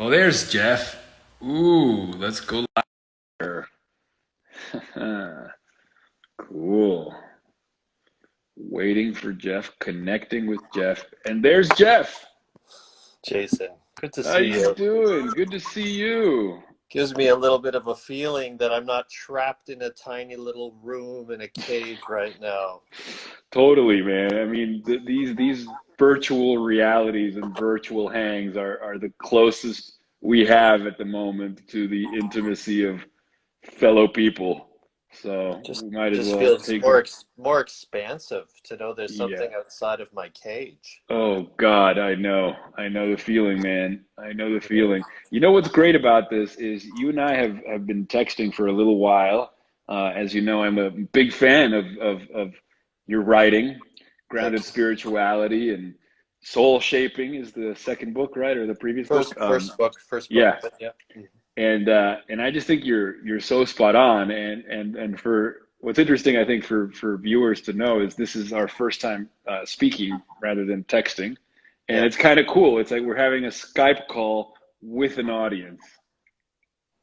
Oh, there's Jeff. Ooh, let's go live. Cool. Waiting for Jeff, connecting with Jeff. And there's Jeff. Jason, good to How see you you. doing? Good to see you. Gives me a little bit of a feeling that I'm not trapped in a tiny little room in a cage right now. Totally, man. I mean, these virtual realities and virtual hangs are the closest we have at the moment to the intimacy of fellow people. So Just we might as just well feels take more it. more expansive to know there's Yeah. something outside of my cage. Oh God, I know. I know the feeling, man. I know the Yeah. feeling. You know what's great about this is you and I have been texting for a little while. As you know, I'm a big fan of your writing, Thank Grounded you. Spirituality and Soul Shaping is the second book, right? Or the previous book? First book, Yeah. but yeah. Mhm. And I just think you're so spot on. And for what's interesting, I think for viewers to know is this is our first time speaking rather than texting, and Yeah. it's kind of cool. It's like we're having a Skype call with an audience.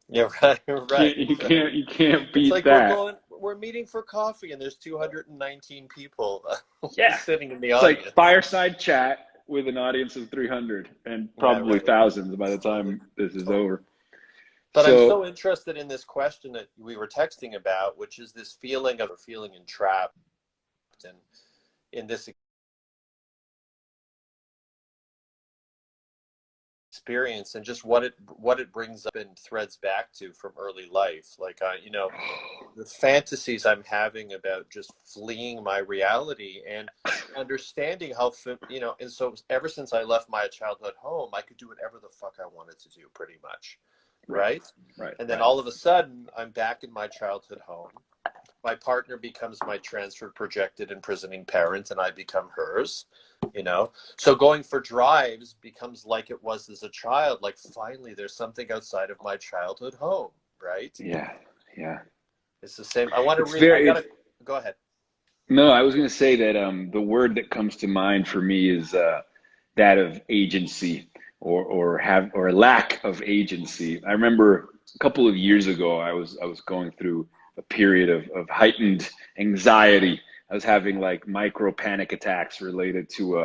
Yeah, right, Can't right, you exactly. can't you can't It's beat like we're that? going, we're meeting for coffee and there's 219 people Yeah, sitting in the it's like audience. fireside chat with an audience of 300 and Yeah, probably right. thousands by the Totally. time this is Totally. over. But I'm So so interested in this question that we were texting about, which is this feeling of feeling entrapped and in this experience, and just what it brings up and threads back to from early life. Like the fantasies I'm having about just fleeing my reality and understanding how and so ever since I left my childhood home, I could do whatever the fuck I wanted to do pretty much, right, right? right, And then right. all of a sudden I'm back in my childhood home. My partner becomes my transferred projected imprisoning parent and I become hers, you know. So going for drives becomes like it was as a child, like finally there's something outside of my childhood home, right? Yeah, yeah. It's the same. I want to It's read, I very gotta it's go ahead. No, I was going to say that the word that comes to mind for me is that of agency or lack of agency. I remember a couple of years ago, I was going through a period of heightened anxiety. I was having like micro panic attacks related to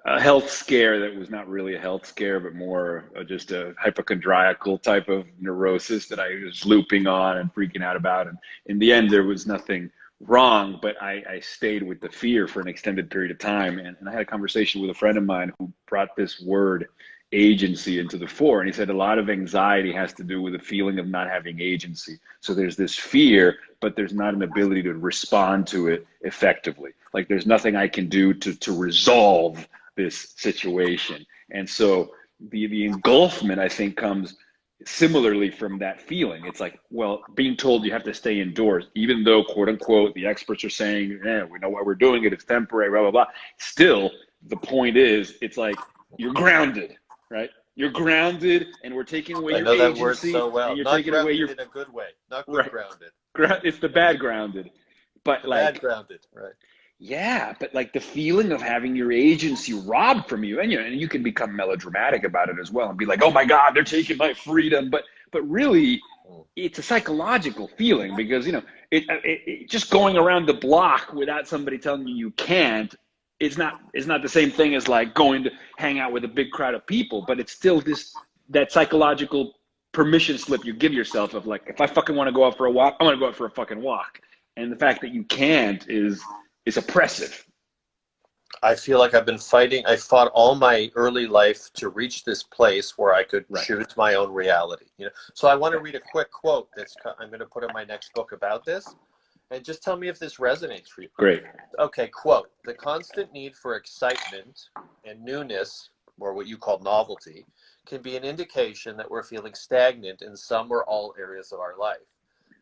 a health scare that was not really a health scare, but more just a hypochondriacal type of neurosis that I was looping on and freaking out about. And in the end, there was nothing wrong, but I stayed with the fear for an extended period of time. And I had a conversation with a friend of mine who brought this word agency into the fore. And he said a lot of anxiety has to do with a feeling of not having agency. So there's this fear, but there's not an ability to respond to it effectively. Like there's nothing I can do to resolve this situation. And so the engulfment, I think, comes similarly from that feeling. It's like, well, being told you have to stay indoors, even though, quote unquote, the experts are saying, we know why we're doing it, it's temporary, blah, blah, blah. Still, the point is, it's like you're grounded, right? You're grounded, and we're taking away I your know that word agency, so and well. you're Not taking away grounded your in a good way, not good right. grounded. It's the bad grounded, but The bad like grounded, right? yeah, but like the feeling of having your agency robbed from you, and and you can become melodramatic about it as well, and be like, "Oh my God, they're taking my freedom," but really, Mm. it's a psychological feeling because it just going around the block without somebody telling you can't. It's not the same thing as like going to hang out with a big crowd of people, but it's still this that psychological permission slip you give yourself of like, if I fucking want to go out for a walk, I'm gonna go out for a fucking walk, and the fact that you can't is oppressive. I feel like I've been fighting. I fought all my early life to reach this place where I could Right. choose my own reality. So I want to Okay. read a quick quote I'm going to put in my next book about this, and just tell me if this resonates for you. Great. Okay, quote: "The constant need for excitement and newness, or what you call novelty, can be an indication that we're feeling stagnant in some or all areas of our life.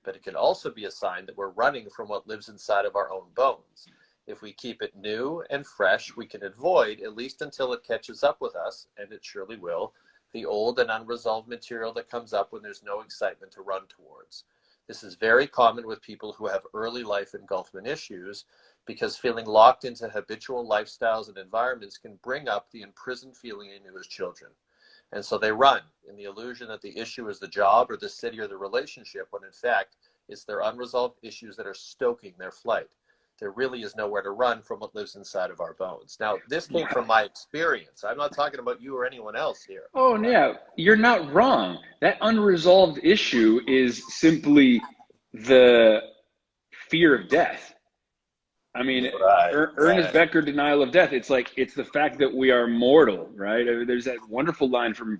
But it can also be a sign that we're running from what lives inside of our own bones. If we keep it new and fresh, we can avoid, at least until it catches up with us, and it surely will, the old and unresolved material that comes up when there's no excitement to run towards. This is very common with people who have early life engulfment issues, because feeling locked into habitual lifestyles and environments can bring up the imprisoned feeling in you as children. And so they run in the illusion that the issue is the job or the city or the relationship, when in fact it's their unresolved issues that are stoking their flight. There really is nowhere to run from what lives inside of our bones. Now, this came from my experience. I'm not talking about you or anyone else here. Oh, yeah, you're not wrong. That unresolved issue is simply the fear of death. I mean, Ernest Becker, Denial of Death. It's like, it's the fact that we are mortal, right? I mean, there's that wonderful line from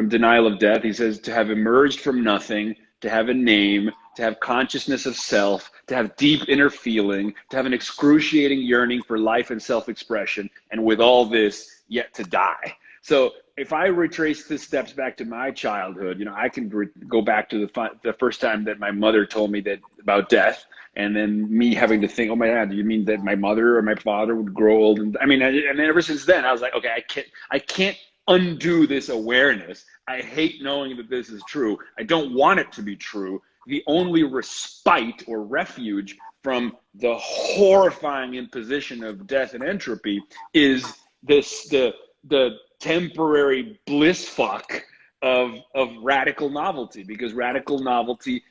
Denial of Death. He says, to have emerged from nothing, to have a name, to have consciousness of self, to have deep inner feeling, to have an excruciating yearning for life and self-expression, and with all this, yet to die. So if I retrace the steps back to my childhood, you know, I can go back to the first time that my mother told me that about death, and then me having to think, oh my God, do you mean that my mother or my father would grow old? And I mean, and ever since then, I was like, okay, I can't undo this awareness. I hate knowing that this is true. I don't want it to be true. The only respite or refuge from the horrifying imposition of death and entropy is the temporary bliss fuck of radical novelty, because radical novelty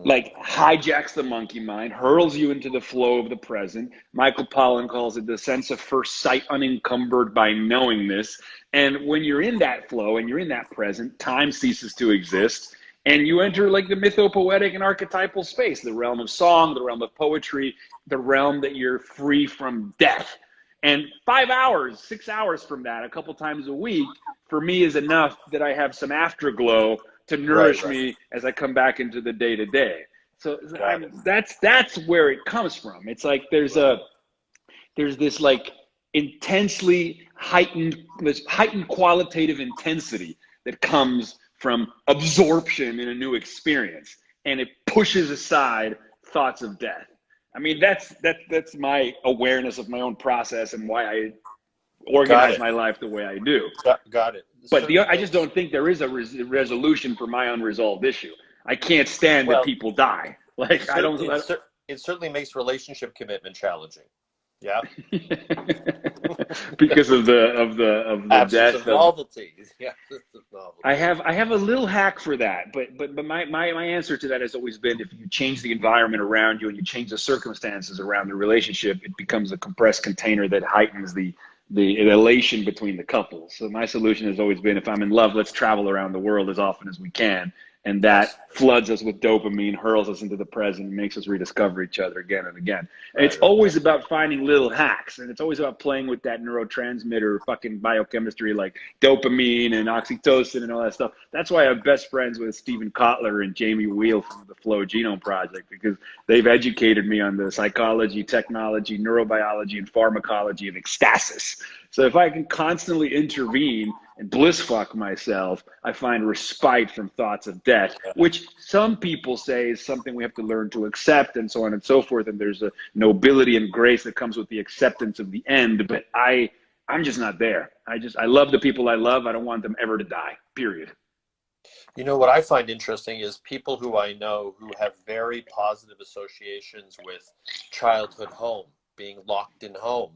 like hijacks the monkey mind, hurls you into the flow of the present. Michael Pollan calls it the sense of first sight unencumbered by knowingness. And when you're in that flow and you're in that present, time ceases to exist. And you enter like the mythopoetic and archetypal space, the realm of song, the realm of poetry, the realm that you're free from death. And 5 hours, 6 hours from that, a couple times a week, for me is enough that I have some afterglow to nourish me as I come back into the day to day. So that's where it comes from. It's like there's this like intensely heightened qualitative intensity that comes from absorption in a new experience, and it pushes aside thoughts of death. I mean, that's my awareness of my own process and why I organize my life the way I do. Got it. But I just don't think there is a resolution for my unresolved issue. I can't stand that people die. Like it certainly makes relationship commitment challenging. Yeah. Because of the death of novelty. Yeah. I have a little hack for that, but my answer to that has always been, if you change the environment around you and you change the circumstances around the relationship, it becomes a compressed container that heightens the elation between the couples. So my solution has always been, if I'm in love, let's travel around the world as often as we can. And that floods us with dopamine, hurls us into the present, and makes us rediscover each other again and again. And it's always about finding little hacks, and it's always about playing with that neurotransmitter fucking biochemistry like dopamine and oxytocin and all that stuff. That's why I'm best friends with Stephen Kotler and Jamie Wheel from the Flow Genome Project, because they've educated me on the psychology, technology, neurobiology, and pharmacology of ecstasis. So if I can constantly intervene and bliss fuck myself, I find respite from thoughts of death, which some people say is something we have to learn to accept, and so on and so forth. And there's a nobility and grace that comes with the acceptance of the end. But I'm just not there. I love the people I love. I don't want them ever to die, period. You know, what I find interesting is people who I know who have very positive associations with childhood home, being locked in home.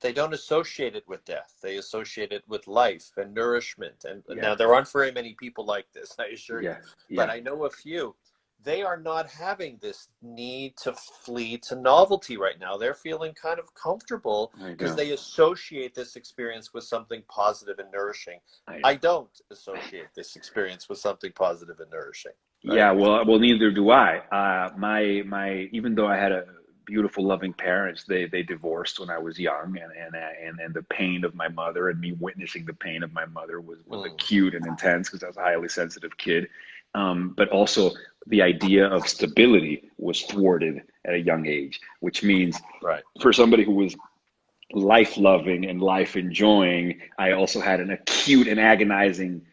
They don't associate it with death. They associate it with life and nourishment. And now there aren't very many people like this, I assure you. But I know a few. They are not having this need to flee to novelty right now. They're feeling kind of comfortable because they associate this experience with something positive and nourishing. I don't associate this experience with something positive and nourishing. Right? Yeah, well, neither do I. Even though I had a beautiful, loving parents, they divorced when I was young, and the pain of my mother and me witnessing the pain of my mother was acute and intense, because I was a highly sensitive kid. But also the idea of stability was thwarted at a young age, which means for somebody who was life loving and life enjoying, I also had an acute and agonizing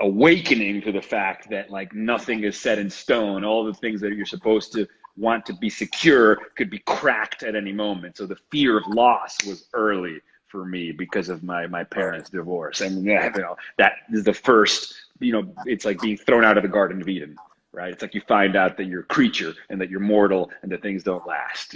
awakening to the fact that like nothing is set in stone. All the things that you're supposed to want to be secure could be cracked at any moment. So the fear of loss was early for me because of my parents' divorce. And that is the first, it's like being thrown out of the Garden of Eden, right? It's like you find out that you're a creature and that you're mortal and that things don't last,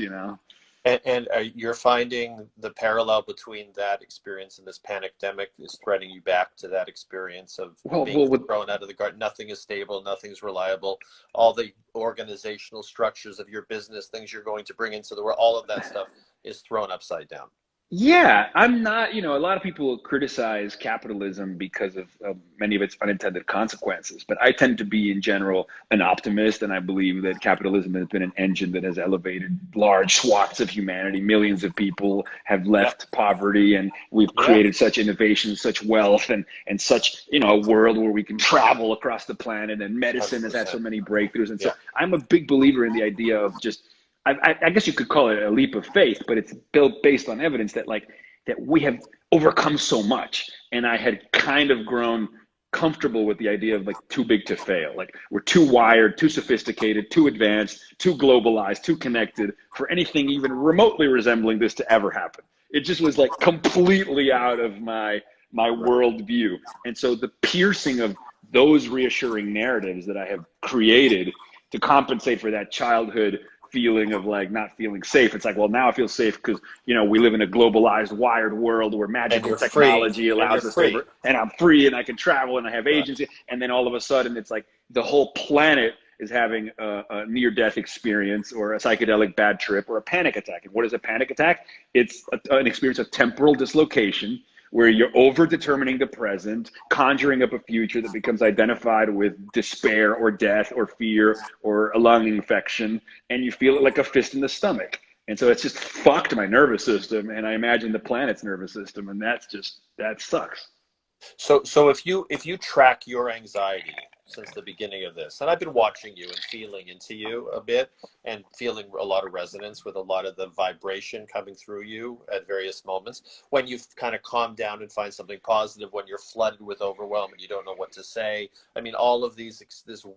And you're finding the parallel between that experience and this pandemic is threading you back to that experience of Well, being with thrown out of the garden. Nothing is stable, nothing's reliable. All the organizational structures of your business, things you're going to bring into the world, all of that stuff is thrown upside down. Yeah, I'm not, a lot of people criticize capitalism because of many of its unintended consequences, but I tend to be in general an optimist, and I believe that capitalism has been an engine that has elevated large swaths of humanity. Millions of people have Yep. left poverty, and we've Yep. created such innovation, such wealth, and such, a world where we can travel across the planet, and medicine has had so 100%. many breakthroughs. And so Yeah. I'm a big believer in the idea of just I guess you could call it a leap of faith, but it's built based on evidence that that we have overcome so much. And I had kind of grown comfortable with the idea of like too big to fail. Like we're too wired, too sophisticated, too advanced, too globalized, too connected for anything even remotely resembling this to ever happen. It just was like completely out of my Right. worldview. And so the piercing of those reassuring narratives that I have created to compensate for that childhood feeling of like not feeling safe. It's like, well, now I feel safe because, we live in a globalized, wired world where And magical you're free. technology And you're allows us to free. and I'm free and I can travel and I have Right. agency. And then all of a sudden it's like the whole planet is having a near death experience or a psychedelic bad trip or a panic attack. And what is a panic attack? It's an experience of temporal dislocation where you're over determining the present, conjuring up a future that becomes identified with despair or death or fear or a lung infection, and you feel it like a fist in the stomach. And so it's just fucked my nervous system, and I imagine the planet's nervous system, and that sucks. So if you track your anxiety since the beginning of this, and I've been watching you and feeling into you a bit and feeling a lot of resonance with a lot of the vibration coming through you at various moments, when you've kind of calmed down and find something positive, when you're flooded with overwhelm and you don't know what to say. I mean, all of this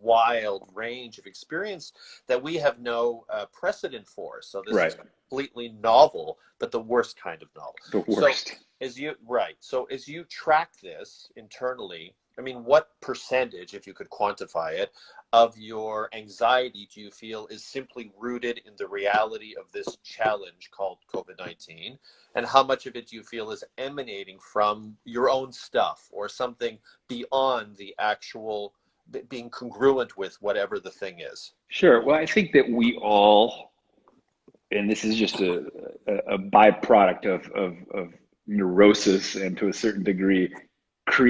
wild range of experience that we have no precedent for. So this Right. is completely novel, but the worst kind of novel. The So worst. as you track this internally, I mean, what percentage, if you could quantify it, of your anxiety do you feel is simply rooted in the reality of this challenge called COVID-19? And how much of it do you feel is emanating from your own stuff or something beyond the actual being congruent with whatever the thing is? Sure. Well, I think that we all, and this is just a byproduct of neurosis and to a certain degree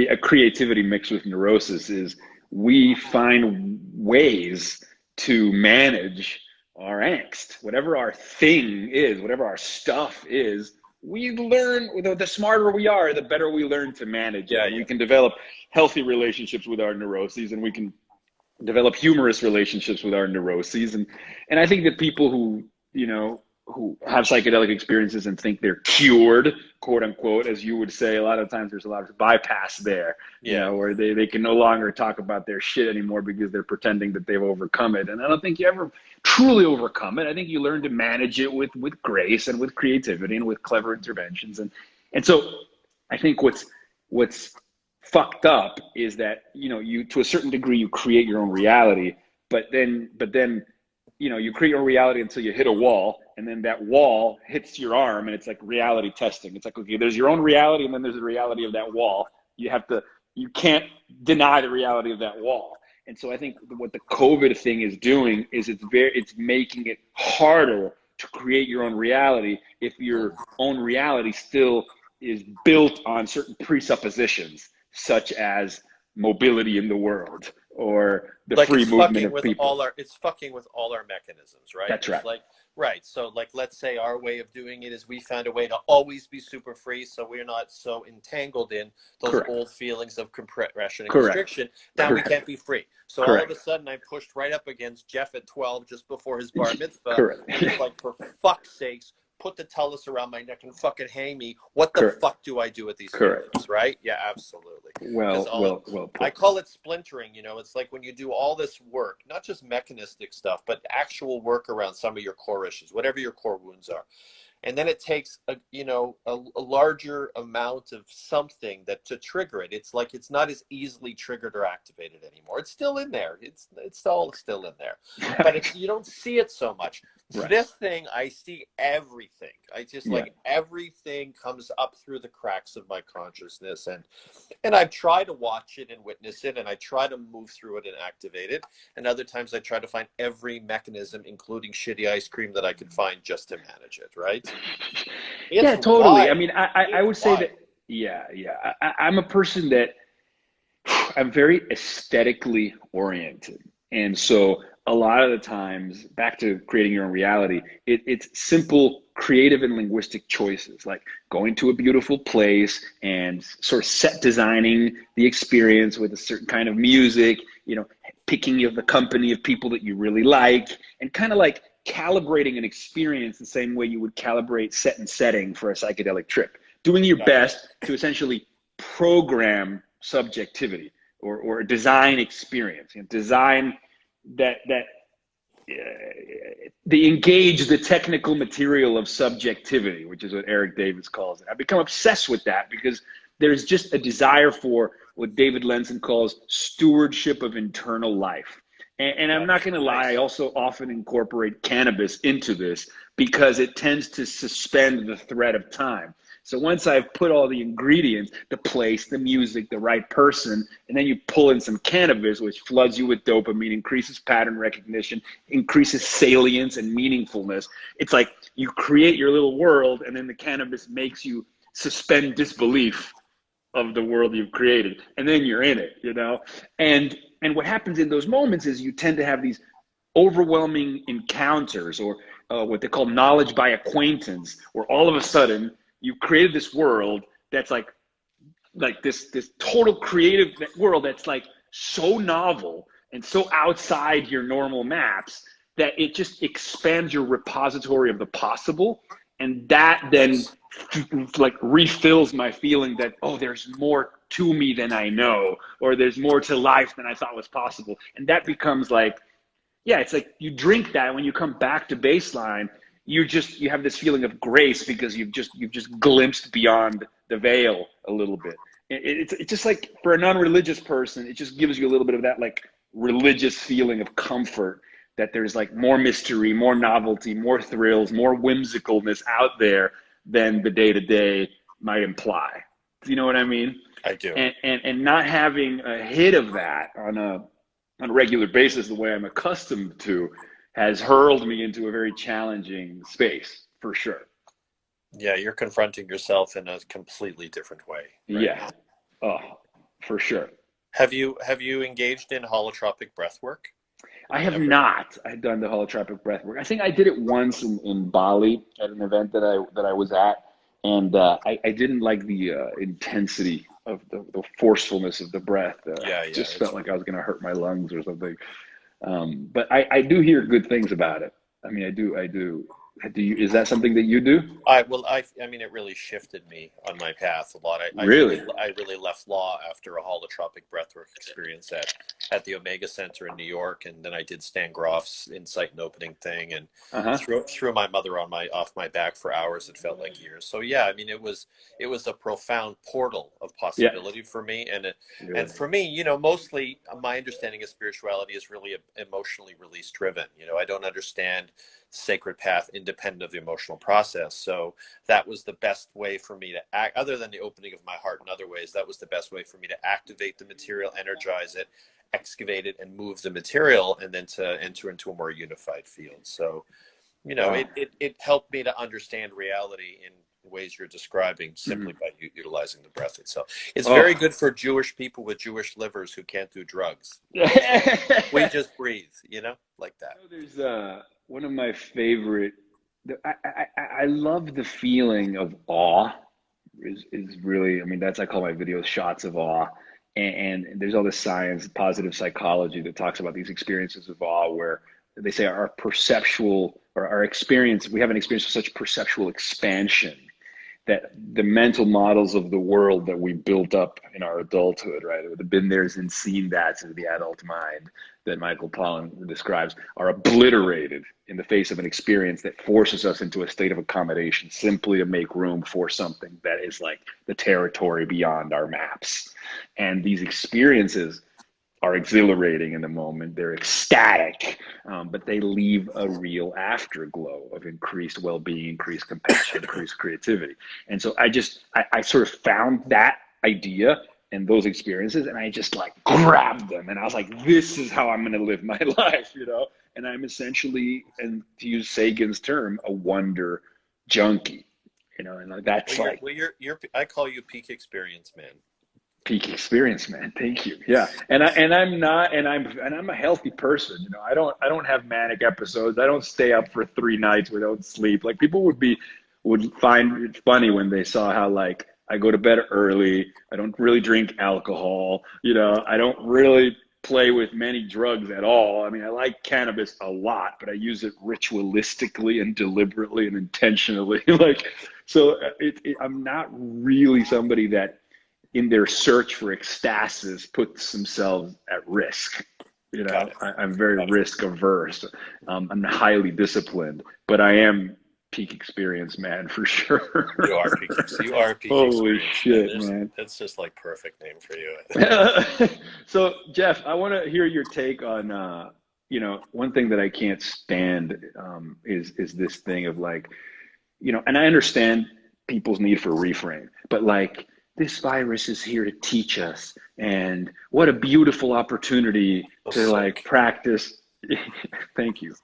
a creativity mixed with neurosis is we find ways to manage our angst, whatever our thing is, whatever our stuff is. We learn, the smarter we are, the better we learn to manage it, Yeah, and we yeah. can develop healthy relationships with our neuroses, and we can develop humorous relationships with our neuroses. And I think that people who have psychedelic experiences and think they're cured, quote unquote, as you would say, a lot of times there's a lot of bypass there, Yeah. where they can no longer talk about their shit anymore because they're pretending that they've overcome it. And I don't think you ever truly overcome it. I think you learn to manage it with grace and with creativity and with clever interventions. And so I think what's fucked up is that you to a certain degree you create your own reality, but then you create your own reality until you hit a wall, and then that wall hits your arm, and it's like reality testing. It's like, okay, there's your own reality, and then there's the reality of that wall. You can't deny the reality of that wall. And so I think what the COVID thing is doing is it's making it harder to create your own reality if your own reality still is built on certain presuppositions, such as mobility in the world or the Like free movement of people. it's fucking with all our mechanisms, right? That's It's right. like, right, so like let's say our way of doing it is we found a way to always be super free so we're not so entangled in those Correct. old feelings of compression and Correct. constriction. Now we Correct. can't be free, so all of a Correct. sudden I'm pushed right up against Jeff at 12 just before his bar mitzvah, Correct. and it's like, for fuck's sakes, put the talus around my neck and fucking hang me. What the Correct. fuck do I do with these Correct. feelings, right? Yeah, absolutely. Because Well I put. call it splintering. It's like when you do all this work, not just mechanistic stuff, but actual work around some of your core issues, whatever your core wounds are. And then it takes a larger amount of something that to trigger it. It's like it's not as easily triggered or activated anymore. It's still in there. It's all still in there, but you don't see it so much. Right. This thing, I see everything. I just Yeah. like everything comes up through the cracks of my consciousness, and I try to watch it and witness it, and I try to move through it and activate it. And other times I try to find every mechanism, including shitty ice cream, that I could find just to manage it, right? It's Yeah, totally. I wild. mean, I It's would say that, wild. yeah, yeah. I'm a person that I'm very aesthetically oriented. And so a lot of the times, back to creating your own reality, it's simple creative and linguistic choices, like going to a beautiful place and sort of set designing the experience with a certain kind of music, picking of the company of people that you really like, and kind of like calibrating an experience the same way you would calibrate set and setting for a psychedelic trip. Doing your Got it. best to essentially program subjectivity or design experience, design that the engage the technical material of subjectivity, which is what Eric Davis calls it. I've become obsessed with that because there's just a desire for what David Lenson calls stewardship of internal life. And I'm Got not it. going to lie, I Nice. also often incorporate cannabis into this because it tends to suspend the thread of time. So once I've put all the ingredients, the place, the music, the right person, and then you pull in some cannabis, which floods you with dopamine, increases pattern recognition, increases salience and meaningfulness. It's like you create your little world, and then the cannabis makes you suspend disbelief of the world you've created, and then you're in it. And what happens in those moments is you tend to have these overwhelming encounters, or what they call knowledge by acquaintance, where all of a sudden you've created this world that's like this total creative world that's like so novel and so outside your normal maps that it just expands your repository of the possible, and that then Nice. like refills my feeling that, oh, there's more to me than I know, or there's more to life than I thought was possible. And that becomes like, yeah, it's like you drink that, when you come back to baseline, you have this feeling of grace because you've just glimpsed beyond the veil a little bit. It's just like, for a non-religious person, it just gives you a little bit of that like religious feeling of comfort, that there's like more mystery, more novelty, more thrills, more whimsicalness out there than the day to day might imply. Do you know what I mean? I do. And not having a hit of that on a regular basis, the way I'm accustomed to, has hurled me into a very challenging space for sure. Yeah, you're confronting yourself in a completely different way right Yeah. now. Oh, for sure. Have you engaged in holotropic breath work I have ever? not. I've done the holotropic breath work. I think I did it once in Bali at an event that I was at, and I didn't like the intensity of the forcefulness of the breath. Yeah, yeah, Just felt it's like I was going to hurt my lungs or something. But I do hear good things about it. I mean, I do. Do you, is that something that you do? I mean, it really shifted me on my path a lot. Really? I really left law after a holotropic breathwork experience at the Omega Center in New York, and then I did Stan Groff's insight and opening thing, and Uh-huh. threw my mother on my off my back for hours. It felt like years. So yeah, I mean, it was a profound portal of Yeah. possibility for me, and Really. for me, mostly my understanding of spirituality is really emotionally release driven. I don't understand sacred path independent of the emotional process. So that was the best way for me to act, other than the opening of my heart in other ways. That was the best way for me to activate the material, energize it, excavate it, and move the material, and then to enter into a more unified field. So, Wow. it helped me to understand reality in ways you're describing simply Mhm. by utilizing the breath itself. It's very Oh. good for Jewish people with Jewish livers who can't do drugs. We Yeah. just breathe, like that. There's one of my favorite. I love the feeling of awe. Is really, I mean, that's, I call my videos shots of awe. And there's all this science, positive psychology, that talks about these experiences of awe, where they say our perceptual, or our experience, we have an experience of such perceptual expansion that the mental models of the world that we built up in our adulthood, right, the been there's and seen that's of the adult mind that Michael Pollan describes, are obliterated in the face of an experience that forces us into a state of accommodation, simply to make room for something that is like the territory beyond our maps. And these experiences are exhilarating in the moment. They're ecstatic, but they leave a real afterglow of increased well-being, increased compassion, increased creativity. And so I sort of found that idea and those experiences, and I just like grabbed them, and I was like, this is how I'm going to live my life, you know. And I'm essentially, and to use Sagan's term, a wonder junkie, you know. And that's like I call you peak experience man. peak experience, man. Thank you. Yeah. And I'm a healthy person. You know, I don't have manic episodes. I don't stay up for 3 nights without sleep. Like people would find it funny when they saw how like I go to bed early. I don't really drink alcohol. You know, I don't really play with many drugs at all. I mean, I like cannabis a lot, but I use it ritualistically and deliberately and intentionally. Like, so I'm not really somebody that in their search for ecstasis puts themselves at risk. You know, I'm very risk averse. I'm highly disciplined, but I am peak experience man for sure. You are peak Holy experience shit, man. That's just like perfect name for you. So Jeff, I want to hear your take on, you know, one thing that I can't stand is this thing of like, you know, and I understand people's need for reframe, but like this virus is here to teach us, and what a beautiful opportunity to like practice. Thank you.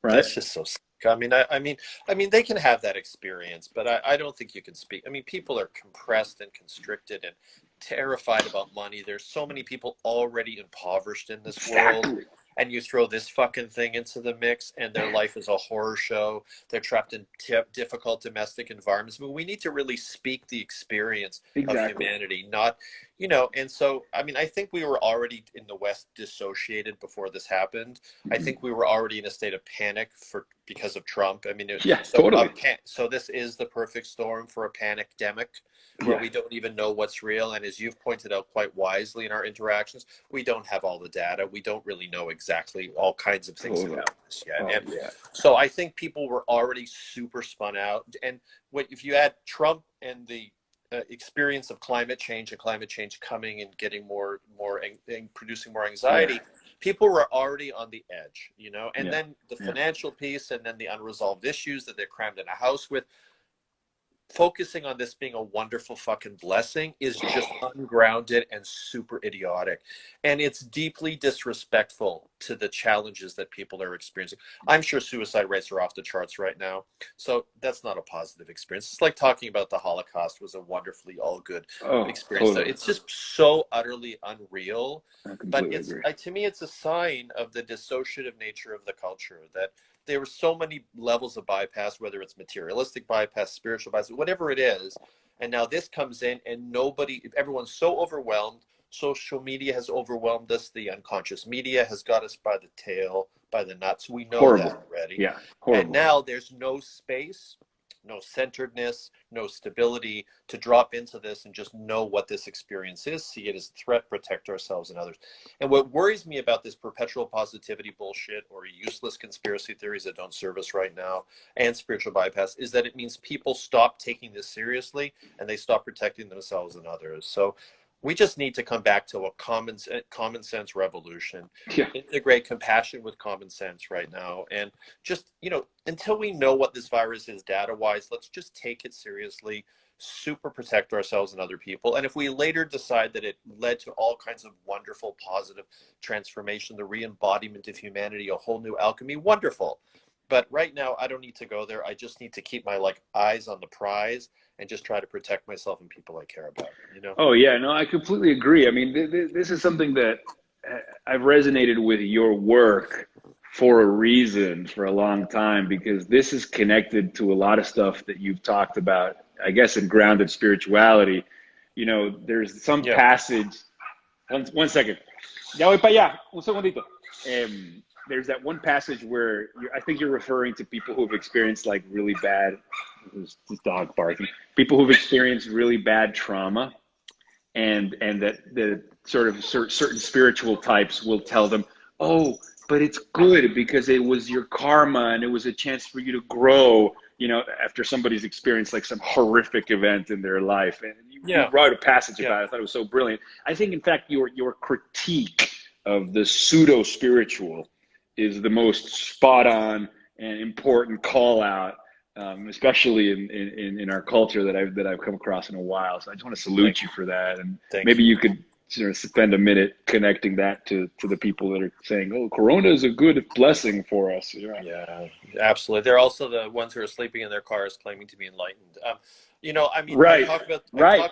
Right? That's just so sick. I mean, they can have that experience, but I don't think you can speak. I mean, people are compressed and constricted and terrified about money. There's so many people already impoverished in this world. And you throw this fucking thing into the mix, and their life is a horror show. They're trapped in difficult domestic environments. But we need to really speak the experience of humanity, not, you know. And so, I mean, I think we were already in the West dissociated before this happened. I think we were already in a state of panic because of Trump. I mean, totally. So this is the perfect storm for a panicdemic, where we don't even know what's real. And as you've pointed out quite wisely in our interactions, we don't have all the data. We don't really know exactly all kinds of things about this yet. So I think people were already super spun out. And if you add Trump and the experience of climate change coming and getting more and producing more anxiety, people were already on the edge, you know. And then the financial piece, and then the unresolved issues that they're crammed in a house with. Focusing on this being a wonderful fucking blessing is just ungrounded and super idiotic. And it's deeply disrespectful to the challenges that people are experiencing. I'm sure suicide rates are off the charts right now. So that's not a positive experience. It's like talking about the Holocaust was a wonderfully all good experience. Totally. So it's just so utterly unreal. But agree. to me, it's a sign of the dissociative nature of the culture, that there were so many levels of bypass, whether it's materialistic bypass, spiritual bypass, whatever it is. And now this comes in, and everyone's so overwhelmed. Social media has overwhelmed us. The unconscious media has got us by the tail, by the nuts. We know that already. Yeah. Horrible. And now there's no space, no centeredness, no stability to drop into this and just know what this experience is, see it as a threat, protect ourselves and others. And what worries me about this perpetual positivity bullshit or useless conspiracy theories that don't serve us right now and spiritual bypass is that it means people stop taking this seriously and they stop protecting themselves and others. So we just need to come back to a common sense revolution, integrate compassion with common sense right now. And just, you know, until we know what this virus is data-wise, let's just take it seriously, super protect ourselves and other people. And if we later decide that it led to all kinds of wonderful, positive transformation, the re-embodiment of humanity, a whole new alchemy, wonderful. But right now, I don't need to go there. I just need to keep my eyes on the prize and just try to protect myself and people I care about, you know? Oh, yeah, no, I completely agree. I mean, this is something that I've resonated with your work for a reason for a long time, because this is connected to a lot of stuff that you've talked about, I guess, in grounded spirituality. You know, there's some passage. One second. Ya voy para allá. Un segundito. There's that one passage where I think you're referring to people who've experienced like really bad, this dog barking, people who've experienced really bad trauma, and that the sort of certain spiritual types will tell them, oh, but it's good because it was your karma and it was a chance for you to grow, you know, after somebody's experienced like some horrific event in their life. And you Yeah. wrote a passage Yeah. about it. I thought it was so brilliant. I think, in fact, your critique of the pseudo spiritual is the most spot on and important call out, especially in our culture that I've come across in a while. So I just want to salute Thank you you. for that, and Thank maybe you. you could sort of spend a minute connecting that to the people that are saying, "Oh, Corona is a good blessing for us." Yeah. Yeah, absolutely. They're also the ones who are sleeping in their cars claiming to be enlightened. I mean, Right. Right.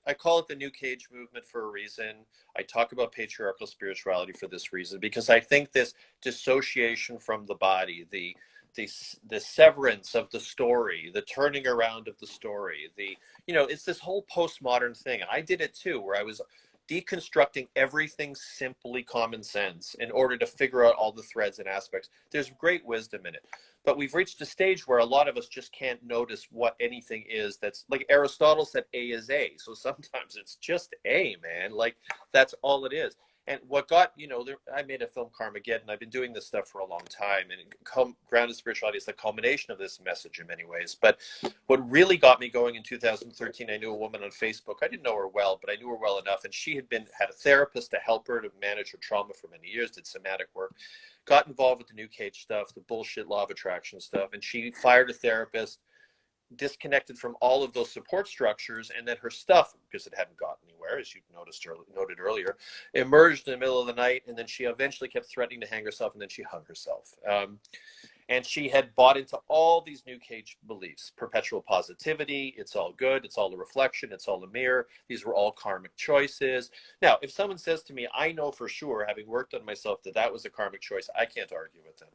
I call it the New Cage movement for a reason. I talk about patriarchal spirituality for this reason, because I think this dissociation from the body, the, the severance of the story, the turning around of the story, it's this whole postmodern thing. I did it too, where I was deconstructing everything simply common sense in order to figure out all the threads and aspects. There's great wisdom in it. But we've reached a stage where a lot of us just can't notice what anything is. That's like Aristotle said, A is A. So sometimes it's just A, man. Like that's all it is. And what got, I made a film, Carmageddon. I've been doing this stuff for a long time. And grounded spirituality is the culmination of this message in many ways. But what really got me going in 2013, I knew a woman on Facebook. I didn't know her well, but I knew her well enough. And she had a therapist to help her to manage her trauma for many years, did somatic work, got involved with the New Cage stuff, the bullshit law of attraction stuff. And she fired a therapist, disconnected from all of those support structures, and then her stuff, because it hadn't gotten anywhere, as you noted earlier, emerged in the middle of the night, and then she eventually kept threatening to hang herself, and then she hung herself. And she had bought into all these New Cage beliefs: perpetual positivity, it's all good, it's all a reflection, it's all a mirror, these were all karmic choices. Now, if someone says to me, I know for sure, having worked on myself, that that was a karmic choice, I can't argue with them.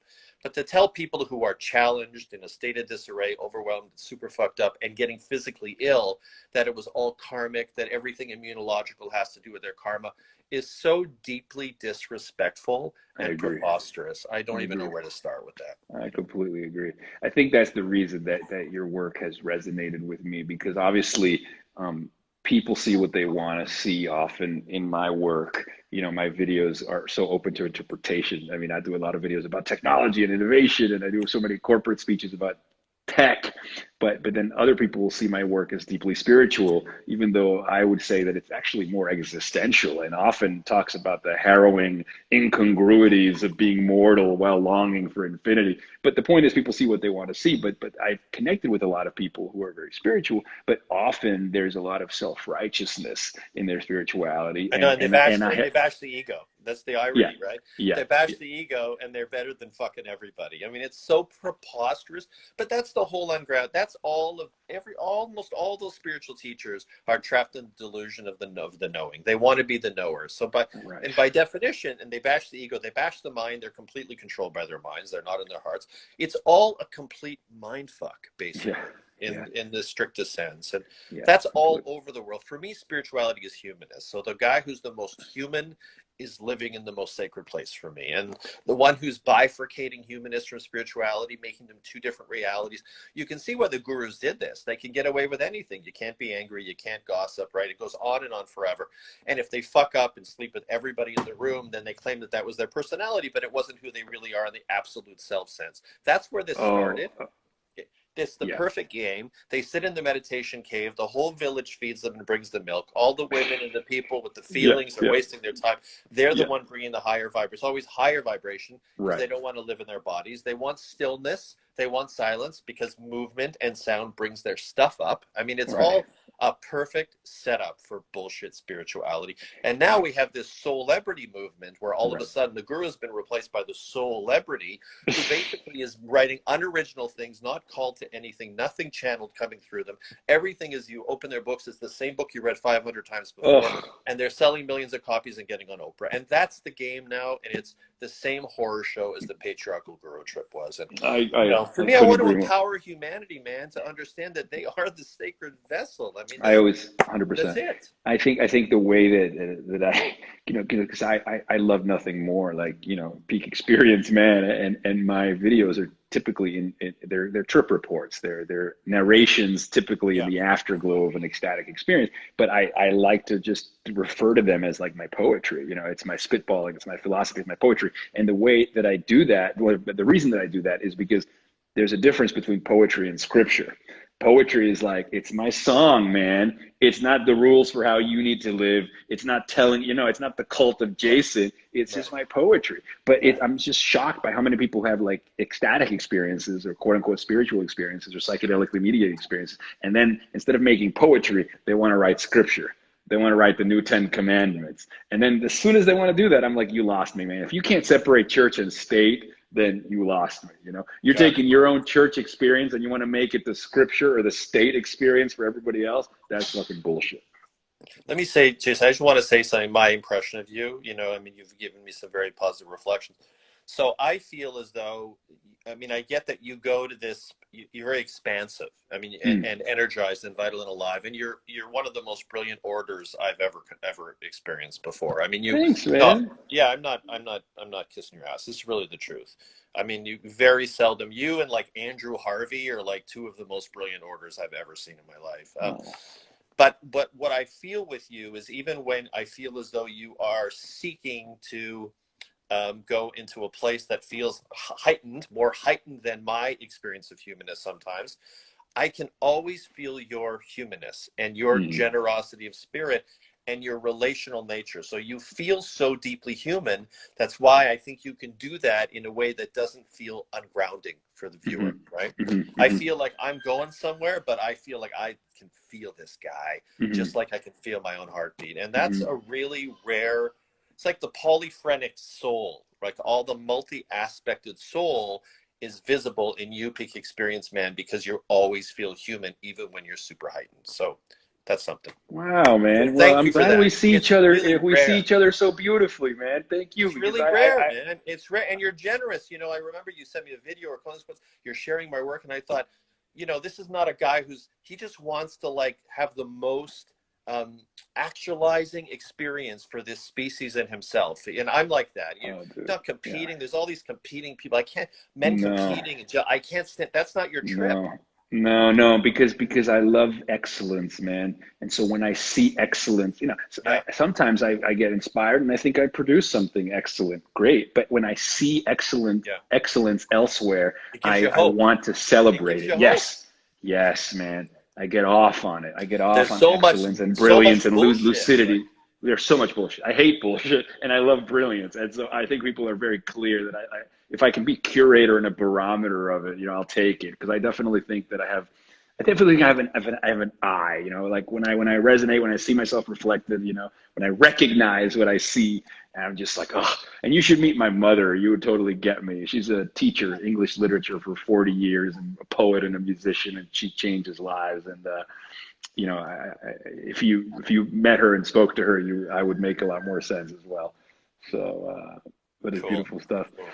But to tell people who are challenged, in a state of disarray, overwhelmed, super fucked up, and getting physically ill, that it was all karmic, that everything immunological has to do with their karma, is so deeply disrespectful I and agree. preposterous. I I don't even know agree. where to start with that. I completely agree. I think that's the reason that your work has resonated with me, because obviously, people see what they want to see often in my work. My videos are so open to interpretation. I mean, I do a lot of videos about technology and innovation, and I do so many corporate speeches about tech, but then other people will see my work as deeply spiritual, even though I would say that it's actually more existential, and often talks about the harrowing incongruities of being mortal while longing for infinity. But the point is, people see what they want to see. But I've connected with a lot of people who are very spiritual, but often there's a lot of self-righteousness in their spirituality, I know, and and they bash the ego. That's the yeah, irony, right? yeah, They bash the ego, and they're better than fucking everybody. I mean, it's so preposterous. But that's the whole unground. That's almost all those spiritual teachers are trapped in the delusion of the knowing. They want to be the knower. right, And by definition, and they bash the ego, they bash the mind. They're completely controlled by their minds. They're not in their hearts. It's all a complete mind fuck, yeah, basically, yeah, in the strictest sense. And yeah, that's all completely. over the world. For me, spirituality is humanist. So the guy who's the most human is living in the most sacred place for me. And the one who's bifurcating humanist from spirituality, making them two different realities, you can see why the gurus did this. They can get away with anything. You can't be angry. You can't gossip, right? It goes on and on forever. And if they fuck up and sleep with everybody in the room, then they claim that that was their personality, but it wasn't who they really are in the absolute self sense. That's where this Oh, started. This the yeah, perfect game. They sit in the meditation cave. The whole village feeds them and brings the milk. All the women and the people with the yeah, feelings are yeah, wasting their time. They're the yeah, one bringing the higher vibration. It's always higher vibration because right, they don't want to live in their bodies. They want stillness. They want silence because movement and sound brings their stuff up. I mean, it's right, all a perfect setup for bullshit spirituality. And now we have this celebrity movement where all of a right. sudden the guru has been replaced by the celebrity who basically is writing unoriginal things, not called to anything, nothing channeled coming through them. Everything is, you open their books, it's the same book you read 500 times before, Oh, and they're selling millions of copies and getting on Oprah. And that's the game now, and it's the same horror show as the patriarchal guru trip was. And for I me, I couldn't want to agree more. empower humanity, man, to understand that they are the sacred vessel. I mean, I always that's 100%. it. I think the way that I because I love nothing more like peak experience, man, and my videos are typically they're trip reports, they're narrations, typically in Yeah. the afterglow of an ecstatic experience. But I like to just refer to them as like my poetry. It's my spitballing, it's my philosophy, it's my poetry. And the way that I do that, well, the reason that I do that is because there's a difference between poetry and scripture. Poetry is like, it's my song, man. It's not the rules for how you need to live. It's not telling, it's not the cult of Right. Jason. It's Right. just my poetry. But Right. I'm just shocked by how many people have like ecstatic experiences or quote unquote spiritual experiences or psychedelically mediated experiences. And then instead of making poetry, they want to write scripture. They want to write the new 10 commandments. And then as soon as they want to do that, I'm like, you lost me, man. If you can't separate church and state, then you lost me. You're Got it. taking your own church experience and you want to make it the scripture or the state experience for everybody else. That's fucking bullshit. Let me say, Jason, I just want to say something, my impression of you. I mean, you've given me some very positive reflections. So I feel as though, I mean, I get that you go to this, you're very expansive. I mean, Mm. and energized and vital and alive. And you're one of the most brilliant orators I've ever experienced before. I mean, Thanks, no, man. yeah, I'm not kissing your ass. This is really the truth. I mean, you very seldom, you and like Andrew Harvey are like two of the most brilliant orators I've ever seen in my life. Oh. But what I feel with you is even when I feel as though you are seeking to go into a place that feels heightened, more heightened than my experience of humanness sometimes, I can always feel your humanness and your Mm. generosity of spirit and your relational nature. So you feel so deeply human. That's why I think you can do that in a way that doesn't feel ungrounding for the viewer, right? Mm-hmm. Mm-hmm. I Mm-hmm. feel like I'm going somewhere, but I feel like I can feel this guy Mm-hmm. just like I can feel my own heartbeat. And that's Mm-hmm. a really rare, it's like the polyphrenic soul, like all the multi-aspected soul is visible in you, peak experience man, because you always feel human even when you're super heightened. So that's something. Wow, So man. Well, thank I'm you for glad we that. see each It's other. really We see rare. each other so beautifully, man. Thank you, It's because really rare, man. It's rare, and you're generous. I remember you sent me a video or consequence. You're sharing my work, and I thought, this is not a guy he just wants to like have the most um, actualizing experience for this species and himself. And I'm like that. You're oh, dude. not Yeah. competing. There's all these competing people. I can't men No. competing. I can't stand. That's not your trip. No, no, because I love excellence, man. And so when I see excellence, Yeah, sometimes I get inspired and I think I produce something excellent, great. But when I see yeah. excellence elsewhere, It gives you I hope. want to It celebrate gives it. you hope. Yes, yes, man. I get off on it. I get off There's on excellence and brilliance and bullshit, right? lucidity. There's so much bullshit. I hate bullshit and I love brilliance. And so I think people are very clear that if I can be curator and a barometer of it, I'll take it because I definitely think that I definitely think I have an eye, like when I resonate, when I see myself reflected, when I recognize what I see, and I'm just like, oh, and you should meet my mother. You would totally get me. She's a teacher, English literature for 40 years and a poet and a musician, and she changes lives. And, if you met her and spoke to her, I would make a lot more sense as well. So, but it's Cool. beautiful stuff. Cool.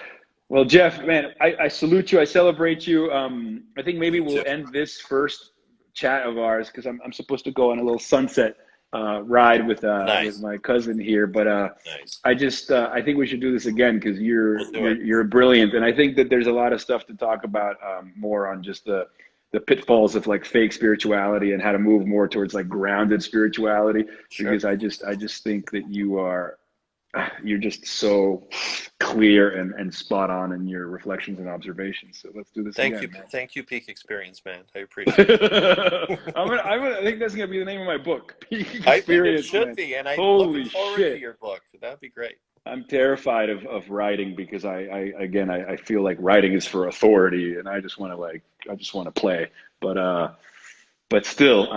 Well, Jeff, man, I salute you. I celebrate you. I think maybe You we'll too. end this first chat of ours because I'm supposed to go on a little sunset ride with Nice. my cousin here. But Nice. I think we should do this again because We'll you're do it. you're you're brilliant, and I think that there's a lot of stuff to talk about more on just the pitfalls of like fake spirituality and how to move more towards like grounded spirituality Sure. because I just think that you're just so clear and spot on in your reflections and observations. So let's do this Thank you. again, man. Thank you, Peak Experience, man. I appreciate it. I think that's gonna be the name of my book, Peak I think it Experience, should man. be, and I'm looking Holy forward to shit. your book. That'd be great. I'm terrified of writing because I feel like writing is for authority and I just want to play. But still,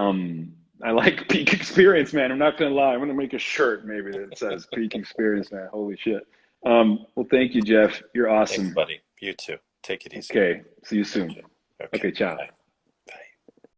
I like Peak Experience, man. I'm not gonna lie. I'm gonna make a shirt maybe that says Peak Experience, man. Holy shit. Well, thank you, Jeff. You're Thanks, awesome. buddy. You too. Take it easy. Okay, see you soon. Okay. Okay. Okay, ciao. Bye.